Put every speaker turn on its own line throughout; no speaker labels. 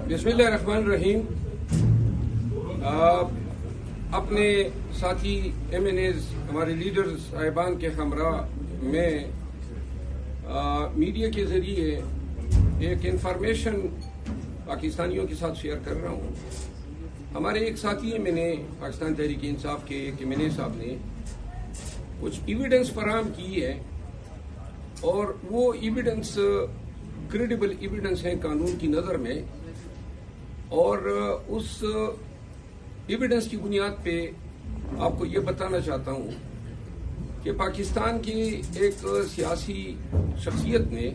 बिस्मिल्लाहिर्रहमानिर्रहीम। अपने साथी MNAs हमारे लीडर्स साहिबान के हमरा में मीडिया के जरिए एक इंफॉर्मेशन पाकिस्तानियों के साथ शेयर कर रहा हूँ। हमारे एक साथी MNA पाकिस्तान तहरीक इंसाफ के एक MNA साहब ने कुछ एविडेंस फराहम की है और वो एविडेंस क्रेडिबल एविडेंस है कानून की नज़र में, और उस एविडेंस की बुनियाद पे आपको ये बताना चाहता हूँ कि पाकिस्तान की एक सियासी शख्सियत ने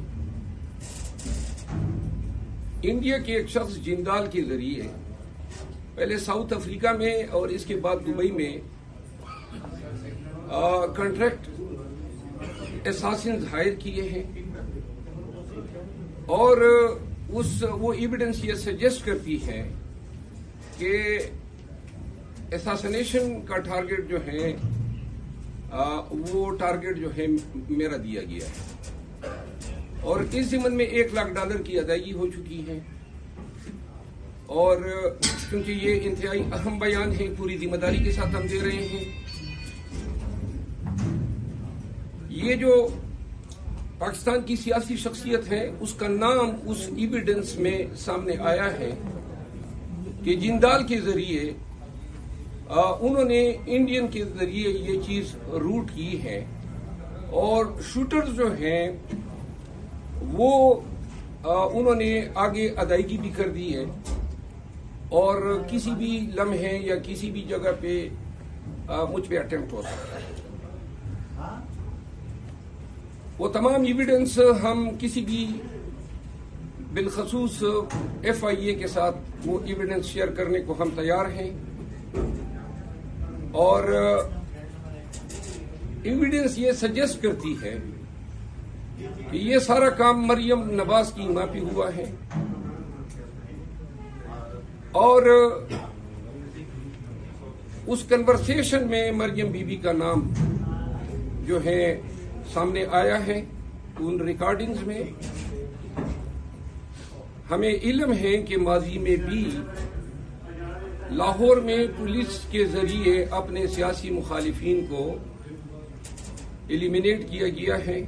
इंडिया के एक शख्स जिंदाल के जरिए पहले साउथ अफ्रीका में और इसके बाद दुबई में कॉन्ट्रैक्ट एसासिन हायर किए हैं, और वो एविडेंस ये सजेस्ट करती है कि एसासिनेशन का टारगेट जो है वो टारगेट जो है मेरा दिया गया है, और इस ज़िम्मन में $1 लाख की अदायगी हो चुकी है। और क्योंकि ये इंतहाई अहम बयान है, पूरी जिम्मेदारी के साथ हम दे रहे हैं। ये जो पाकिस्तान की सियासी शख्सियत है उसका नाम उस एविडेंस में सामने आया है कि जिंदाल के जरिए उन्होंने इंडियन के जरिए ये चीज रूट की है, और शूटर्स जो हैं वो उन्होंने आगे अदायगी भी कर दी है, और किसी भी लम्हे या किसी भी जगह पे मुझ पे अटेम्प्ट हो सकता है। वो तमाम एविडेंस हम किसी भी बिलखसूस FIA के साथ वो एविडेंस शेयर करने को हम तैयार हैं, और एविडेंस ये सजेस्ट करती है कि ये सारा काम मरियम नवाज की माँ पे हुआ है, और उस कन्वर्सेशन में मरियम बीबी का नाम जो है सामने आया है उन रिकॉर्डिंग्स में। हमें इल्म है कि माजी में भी लाहौर में पुलिस के जरिए अपने सियासी मुखालिफिन को एलिमिनेट किया गया है।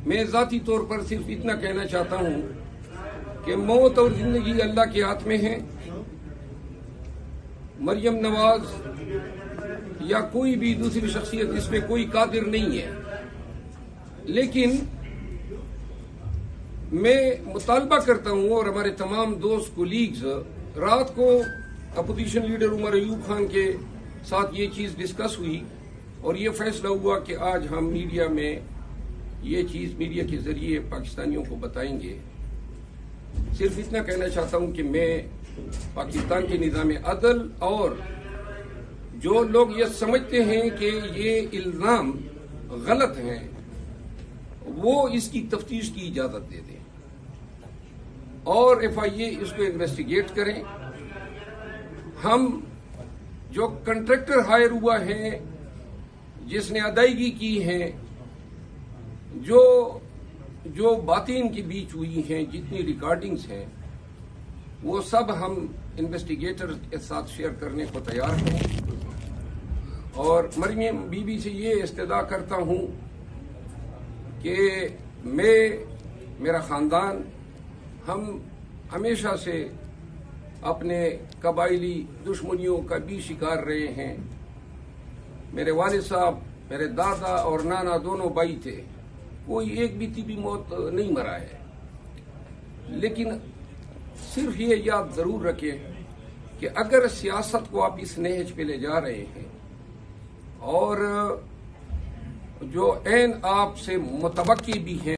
मैं जाती तौर पर सिर्फ इतना कहना चाहता हूं कि मौत और जिंदगी अल्लाह के हाथ में है। मरियम नवाज या कोई भी दूसरी शख्सियत इस पे कोई कादिर नहीं है, लेकिन मैं मुतालबा करता हूं, और हमारे तमाम दोस्त कोलीग्स, रात को अपोजिशन लीडर उमर अयूब खान के साथ ये चीज डिस्कस हुई और ये फैसला हुआ कि आज हम मीडिया में ये चीज मीडिया के जरिए पाकिस्तानियों को बताएंगे। सिर्फ इतना कहना चाहता हूं कि मैं पाकिस्तान के निज़ाम अदल और जो लोग ये समझते हैं कि ये इल्जाम गलत हैं, वो इसकी तफ्तीश की इजाजत दे दें और FIA इसको इन्वेस्टिगेट करें। हम जो कॉन्ट्रैक्टर हायर हुआ है, जिसने अदायगी की है, जो बातें इनके बीच हुई हैं, जितनी रिकॉर्डिंग्स हैं, वो सब हम इन्वेस्टिगेटर के साथ शेयर करने को तैयार हैं। और मरियम बीबी से ये इस्तदा करता हूं कि मेरा खानदान, हम हमेशा से अपने कबायली दुश्मनियों का भी शिकार रहे हैं। मेरे वालिद साहब, मेरे दादा और नाना दोनों भाई थे, कोई एक भी तीबी मौत नहीं मरा है। लेकिन सिर्फ ये याद जरूर रखें कि अगर सियासत को आप इस नहज पे ले जा रहे हैं और जो ऐन आपसे मुतवक्की भी है